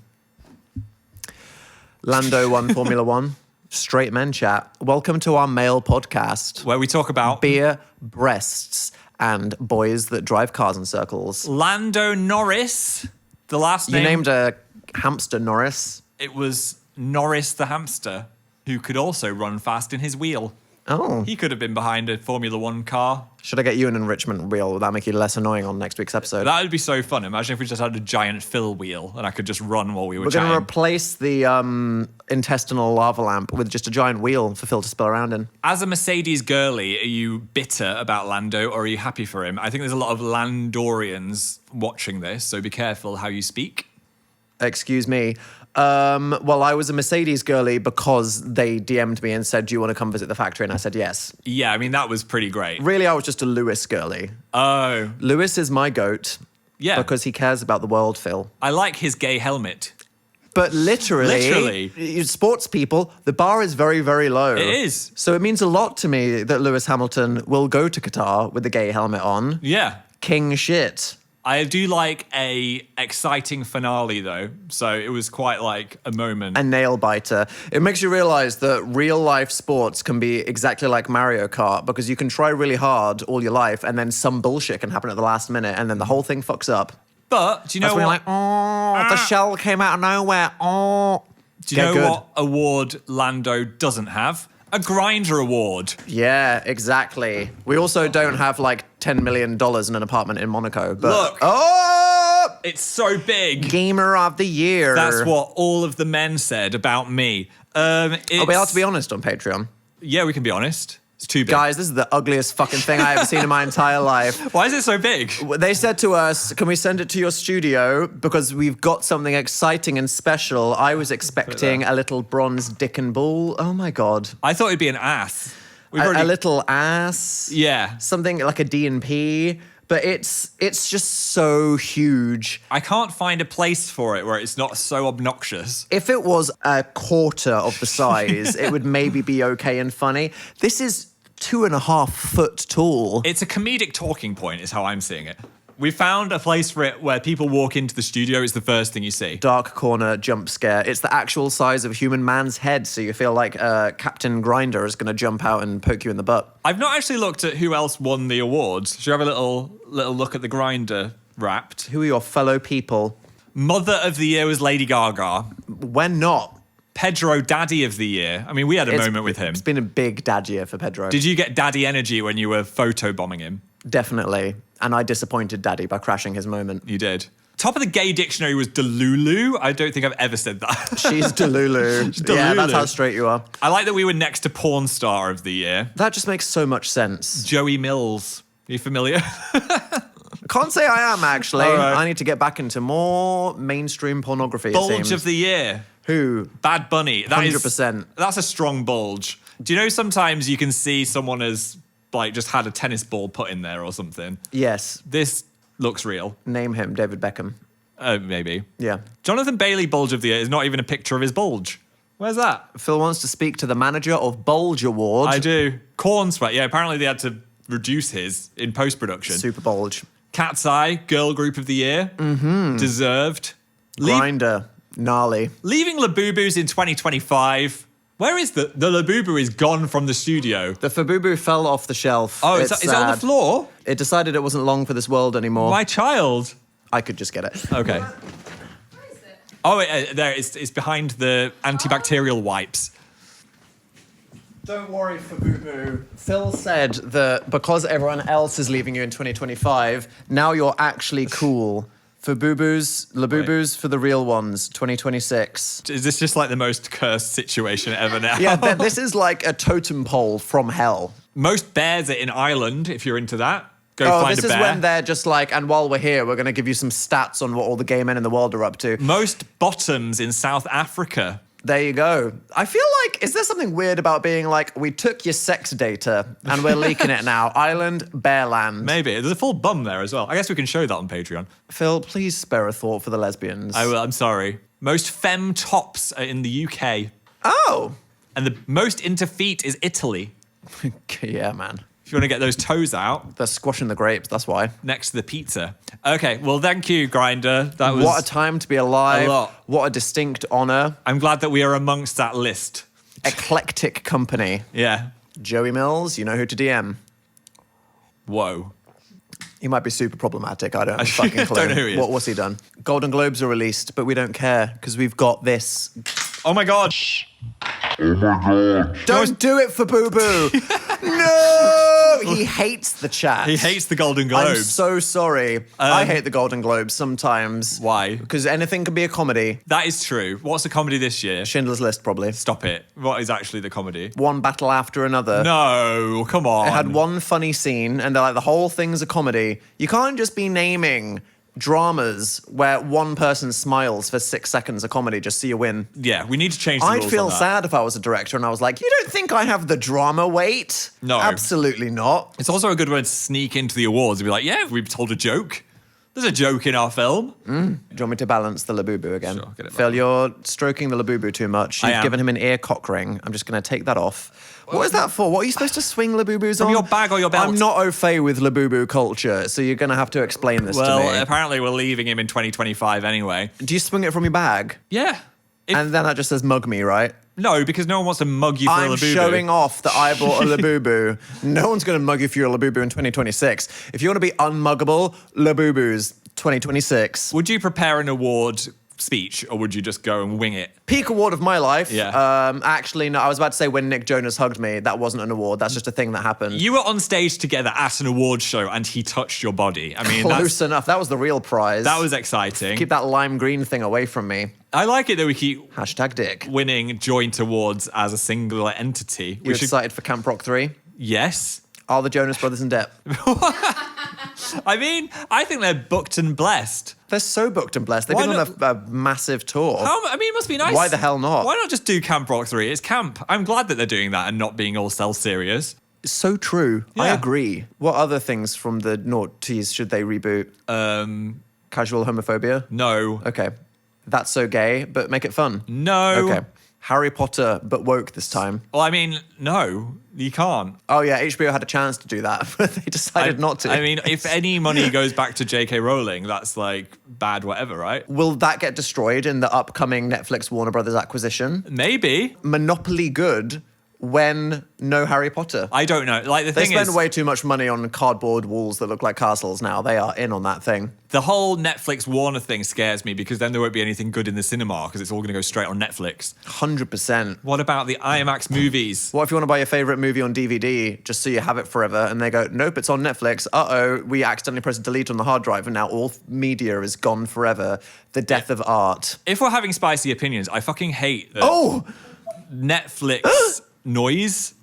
Lando won Formula One. Straight men chat. Welcome to our male podcast.
Where we talk about
Beer, breasts, and boys that drive cars in circles.
Lando Norris. The last
You
name.
named a hamster Norris.
It was Norris the hamster, who could also run fast in his wheel.
Oh.
He could have been behind a Formula One car.
Should I get you an enrichment wheel? Would that make you less annoying on next week's episode?
That would be so fun. Imagine if we just had a giant fill wheel and I could just run while we were
We're going
chatting.
to replace the intestinal lava lamp with just a giant wheel for Phil to spill around in.
As a Mercedes girly, are you bitter about Lando or are you happy for him? I think there's a lot of Landorians watching this, so be careful how you speak.
Excuse me. Well, I was a Mercedes girly because they DM'd me and said, do you want to come visit the factory? And I said, yes.
Yeah, I mean, that was pretty great.
Really, I was just a Lewis girly.
Oh,
Lewis is my goat.
yeah.
Because he cares about the world, Phil.
I like his gay helmet.
But literally, sports people, the bar is very, very low.
It is.
So it means a lot to me that Lewis Hamilton will go to Qatar with the gay helmet on.
Yeah.
King shit.
I do like a exciting finale though, so it was quite like a moment.
A nail biter. It makes you realize that real life sports can be exactly like Mario Kart because you can try really hard all your life and then some bullshit can happen at the last minute and then the whole thing fucks up.
But do you know
That's when
what?
you're like, oh, the shell came out of nowhere. Oh.
Do you know
good.
what award Lando doesn't have? A Grindr award.
Yeah, exactly. We also don't have like $10 million in an apartment in Monaco. But
Look.
Oh!
It's so big.
Gamer of the year.
That's what all of the men said about me.
Are we allowed to be honest on Patreon?
Yeah, we can be honest. It's too big.
Guys, this is the ugliest fucking thing I've ever seen in my entire life.
Why is it so big?
They said to us, can we send it to your studio? Because we've got something exciting and special. I was expecting a little bronze dick and ball. Oh my God.
I thought it'd be an ass.
A little ass.
Yeah.
Something like a D&P. But it's just so huge.
I can't find a place for it where it's not so obnoxious.
If it was a quarter of the size, it would maybe be okay and funny. This is 2.5 foot tall.
It's a comedic talking point is how I'm seeing it. We found a place for it where people walk into the studio. It's the first thing you see.
Dark corner jump scare. It's the actual size of a human man's head, so you feel like Captain Grindr is going to jump out and poke you in the butt.
I've not actually looked at who else won the awards. Should we have a little look at the Grindr Wrapped?
Who are your fellow people?
Mother of the Year was Lady Gaga.
When not?
Pedro Daddy of the Year. I mean, we had a moment with him.
It's been a big dad year for Pedro.
Did you get daddy energy when you were photobombing him?
Definitely. And I disappointed Daddy by crashing his moment.
You did. Top of the gay dictionary was Delulu. I don't think I've ever said that.
She's Delulu.
Delulu.
Yeah, that's how straight you are.
I like that we were next to Porn Star of the Year.
That just makes so much sense.
Joey Mills. Are you familiar?
Can't say I am, actually.
All right.
I need to get back into more mainstream pornography, it
Bulge
seems.
of the Year.
Who?
Bad Bunny. That is
100%.
That's a strong bulge. Do you know sometimes you can see someone has like just had a tennis ball put in there or something?
Yes.
This looks real.
Name him, David Beckham.
Maybe.
Yeah.
Jonathan Bailey Bulge of the Year is not even a picture of his bulge. Where's that?
Phil wants to speak to the manager of Bulge Award.
I do. Corn Sweat. Yeah, apparently they had to reduce his in post-production.
Super Bulge.
Cat's Eye, Girl Group of the Year. Mm-hmm. Deserved.
Grinder. Gnarly.
Leaving Labubu's in 2025. Where is the Labubu is gone from the studio.
The Fabubu fell off the shelf.
Oh, is
It's
it on the
sad.
floor?
It decided it wasn't long for this world anymore.
My child.
I could just get it.
Okay. Oh, there, it's behind the antibacterial wipes.
Don't worry, Fabubu. Phil said that because everyone else is leaving you in 2025, now you're actually cool. Fabubus, Labubus for the real ones, 2026.
Is this just like the most cursed situation ever now?
Yeah, this is like a totem pole from hell.
Most bears are in Ireland, if you're into that. Go
Oh,
find
this
a
is
bear.
when they're just like, and while we're here, we're going to give you some stats on what all the gay men in the world are up to.
Most bottoms in South Africa.
There you go. I feel like, is there something weird about being like, we took your sex data and we're leaking it now? Island, Bearland.
Maybe. There's a full bum there as well. I guess we can show that on Patreon.
Phil, please spare a thought for the lesbians.
I will, I'm sorry. Most femme tops are in the UK.
Oh.
And the most into feet is Italy.
Yeah, man.
If you want to get those toes out.
They're squashing the grapes, that's why.
Next to the pizza. Okay, well, thank you, Grindr. That was
What a time to be alive.
a lot.
What a distinct honour.
I'm glad that we are amongst that list.
Eclectic company.
Yeah.
Joey Mills, you know who to DM.
Whoa.
He might be super problematic. I don't have a fucking clue.
Don't know who he is.
What's he done? Golden Globes are released, but we don't care because we've got this.
Oh my God.
Don't do it for Boo Boo. No! He hates the chat.
He hates the Golden Globes.
I'm so sorry. I hate the Golden Globes sometimes.
Why?
Because anything can be a comedy.
That is true. What's the comedy this year?
Schindler's List, probably.
Stop it. What is actually the comedy?
One battle after another.
No, come on.
It had one funny scene, and they're like, the whole thing's a comedy. You can't just be naming dramas where one person smiles for 6 seconds a comedy just so you win.
Yeah, we need to change the
I'd
rules
feel
on that.
sad if I was a director and I was like, you don't think I have the drama weight?
No.
Absolutely not.
It's also a good way to sneak into the awards and be like, yeah, we've told a joke. There's a joke in our film.
Do you want me to balance the Labubu again?
Sure, get it
Phil,
back.
you're stroking the Labubu too much.
I
You've
am.
given him an ear cock ring. I'm just going to take that off. What is that for? What are you supposed to swing Labubus on?
From your bag or your belt?
I'm not au fait with Labubu culture, so you're going to have to explain this to
Well,
me.
apparently we're leaving him in 2025 anyway.
Do you swing it from your bag?
Yeah.
And then that just says mug me, right?
No, because no one wants to mug you for a
I'm
Labubu.
showing off that I bought a Labubu. No one's going to mug you for your Labubu in 2026. If you want to be unmuggable, Labubus 2026.
Would you prepare an award speech or would you just go and wing it?
Peak award of my life.
Yeah.
Actually, no, I was about to say when Nick Jonas hugged me. That wasn't an award. That's just a thing that happened.
You were on stage together at an award show and he touched your body. I mean,
Close enough. That was the real prize.
that was exciting.
Keep that lime green thing away from me.
I like it that we keep
Hashtag dick.
winning joint awards as a singular entity.
You excited for Camp Rock 3?
Yes.
Are the Jonas Brothers in debt?
I mean, I think they're booked and blessed.
They're so booked and blessed. They've
Why
been on a massive tour.
I mean, it must be nice.
Why the hell not?
Why not just do Camp Rock 3? It's camp. I'm glad that they're doing that and not being all self-serious.
So true. I
Yeah.
agree. What other things from the noughties should they reboot? Casual homophobia?
No.
Okay. That's so gay, but make it fun.
No.
Okay. Harry Potter, but woke this time.
Well, I mean, no, you can't.
Oh yeah, HBO had a chance to do that, but they decided not to.
I mean, if any money goes back to J.K. Rowling, that's like bad whatever, right?
will that get destroyed in the upcoming Netflix Warner Brothers acquisition?
Maybe.
Monopoly good when no Harry Potter.
I don't know. Like, the
They
thing
spend
is,
way too much money on cardboard walls that look like castles now. They are in on that thing.
the whole Netflix Warner thing scares me because then there won't be anything good in the cinema because it's all going to go straight on Netflix.
100%.
What about the IMAX movies?
What if you want to buy your favorite movie on DVD just so you have it forever and they go, nope, it's on Netflix. Uh-oh, we accidentally pressed delete on the hard drive and now all media is gone forever. The death of art.
If we're having spicy opinions, I fucking hate that
Oh!
Netflix noise.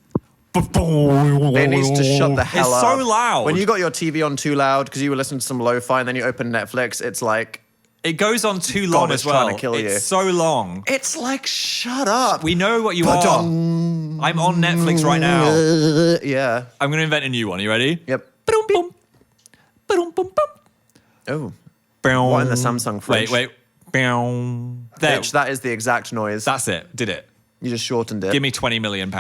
It needs to shut the hell
It's
up.
so loud.
When you got your TV on too loud because you were listening to some lo-fi and then you open Netflix, it's like,
It goes on too long
God
as
is
well.
trying to kill you.
It's so long.
it's like, shut up.
We know what you are. I'm on Netflix right now.
Yeah.
I'm going to invent a new one. You ready?
Yep.
Ba-dum-bum. Ba-dum-bum-bum.
Oh.
Bow.
What in the Samsung fridge?
Wait. Bow. There.
Bitch, that is the exact noise.
That's it. Did it.
You just shortened it.
Give me £20 million.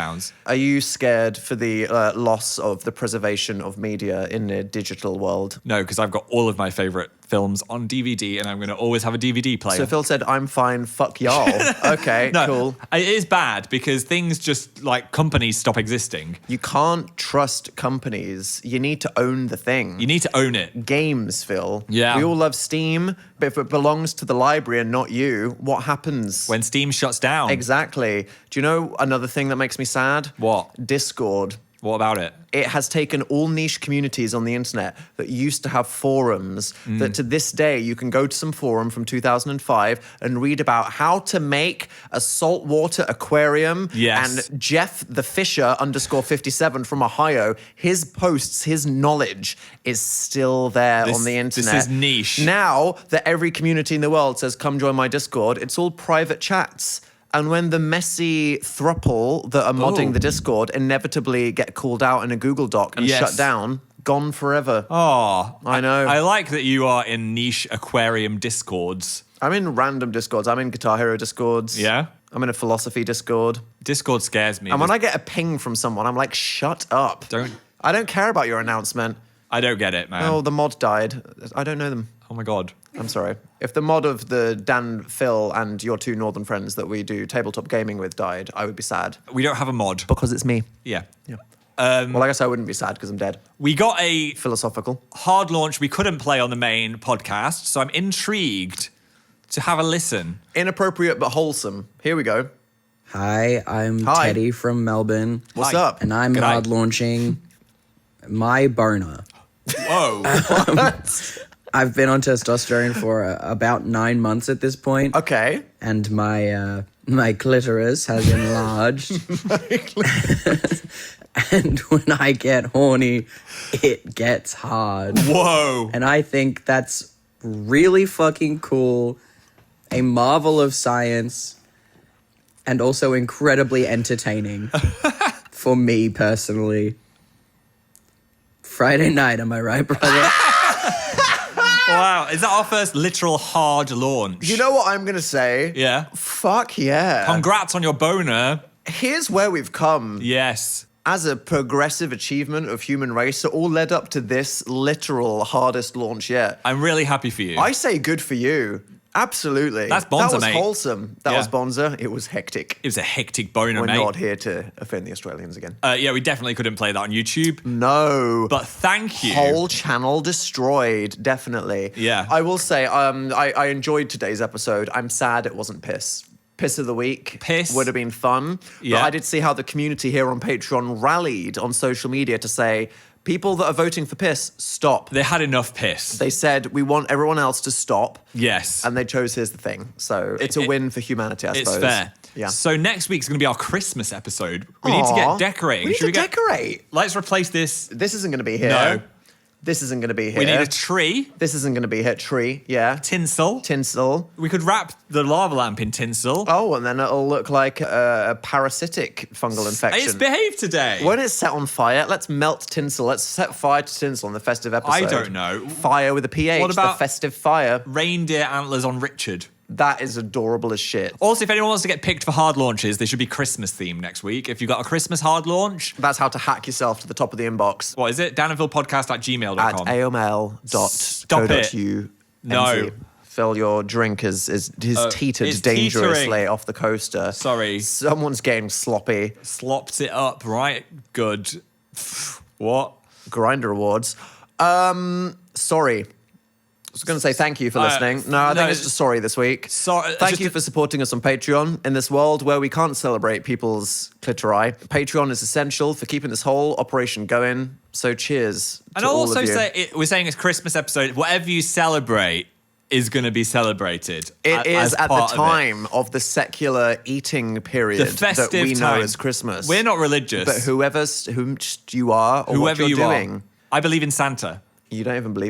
Are you scared for the loss of the preservation of media in the digital world?
No, because I've got all of my favourite films on DVD and I'm going to always have a DVD player.
So Phil said, I'm fine, fuck y'all. Okay,
no,
cool.
It is bad because things just, like, companies stop existing.
You can't trust companies. You need to own the thing.
You need to own it.
Games, Phil.
Yeah.
We all love Steam, but if it belongs to the library and not you, what happens?
When Steam shuts down.
Exactly. Do you know another thing that makes me sad?
What?
Discord.
What about it?
It has taken all niche communities on the internet that used to have forums that to this day you can go to some forum from 2005 and read about how to make a saltwater aquarium.
Yes.
And Jeff the Fisher _57 from Ohio, his posts, his knowledge is still there on the internet.
This is niche.
Now that every community in the world says, come join my Discord, it's all private chats. And when the messy thruple that are modding the Discord inevitably get called out in a Google Doc and shut down, gone forever.
Oh,
I know.
I like that you are in niche aquarium discords.
I'm in random Discords. I'm in Guitar Hero Discords.
Yeah?
I'm in a philosophy Discord.
Discord scares me.
And when I get a ping from someone, I'm like, shut up. I don't care about your announcement.
I don't get it, man.
Oh, the mod died. I don't know them.
Oh my God.
I'm sorry. If the mod of the Dan, Phil, and your two northern friends that we do tabletop gaming with died, I would be sad.
We don't have a mod.
Because it's me.
Yeah.
Well, I guess I wouldn't be sad because I'm dead.
We got a
Philosophical.
hard launch we couldn't play on the main podcast, so I'm intrigued to have a listen.
Inappropriate but wholesome. Here we go.
Hi, I'm
Hi.
Teddy from Melbourne.
What's
Hi.
up?
And I'm
G'day.
hard launching my boner.
Whoa.
I've been on testosterone for about 9 months at this point.
Okay.
And my my clitoris has enlarged. And when I get horny, it gets hard.
Whoa.
And I think that's really fucking cool, a marvel of science, and also incredibly entertaining for me personally. Friday night, am I right, brother?
Wow. Is that our first literal hard launch?
You know what I'm going to say?
Yeah.
Fuck yeah.
Congrats on your boner.
Here's where we've come.
Yes.
As a progressive achievement of human race, it all led up to this literal hardest launch yet.
I'm really happy for you.
I say good for you. Absolutely.
That's Bonza,
That was
mate.
wholesome. That
Yeah.
was Bonza. It was hectic.
It was a hectic boner,
We're
mate.
not here to offend the Australians again.
Yeah, we definitely couldn't play that on YouTube.
No.
But thank you.
Whole channel destroyed, definitely.
Yeah.
I will say, I enjoyed today's episode. I'm sad it wasn't piss. Piss of the week.
Piss.
Would have been fun.
Yeah.
But I did see how the community here on Patreon rallied on social media to say, people that are voting for piss, stop.
They had enough piss.
They said, we want everyone else to stop.
Yes.
And they chose Here's the Thing. So it's a win for humanity, I
It's
suppose.
fair.
Yeah.
So next week's going to be our Christmas episode. We need to
Aw.
get decorating.
We need
Should
to decorate.
Let's replace this.
This isn't going to be here.
No.
This isn't going to be here.
We need a tree.
This isn't going to be here. Tree, yeah.
Tinsel.
Tinsel.
We could wrap the lava lamp in tinsel.
Oh, and then it'll look like a parasitic fungal infection.
It's behaved today.
When it's set on fire, let's melt tinsel. Let's set fire to tinsel on the festive episode.
I don't know.
Fire with a PH,
What about-
the festive fire.
Reindeer antlers on Richard.
That is adorable as shit.
Also, if anyone wants to get picked for hard launches, they should be Christmas themed next week. If you've got a Christmas hard launch,
That's how to hack yourself to the top of the inbox.
what is it? danandphilpodcast@gmail.com.
At aoml.co.uk.
Stop it. No.
Phil, your drink is teetered
it's
dangerously
teetering.
off the coaster.
Sorry.
Someone's getting sloppy.
Slopped it up, right? Good. What?
Grindr awards. Sorry. I was going to say thank you for listening. No, I think it's just sorry this week.
Sorry,
Thank
just
you for supporting us on Patreon. In this world where we can't celebrate people's clitori, Patreon is essential for keeping this whole operation going. So cheers
And
to
I'll
all
also
of you.
say, we're saying it's Christmas episode. Whatever you celebrate is going to be celebrated.
It is
as
at the
part of it.
time of the secular eating period
The festive
that we know
time.
as Christmas.
We're not religious.
But whom you are or
Whoever
what you're
you
doing,
are. I believe in Santa.
you don't even believe in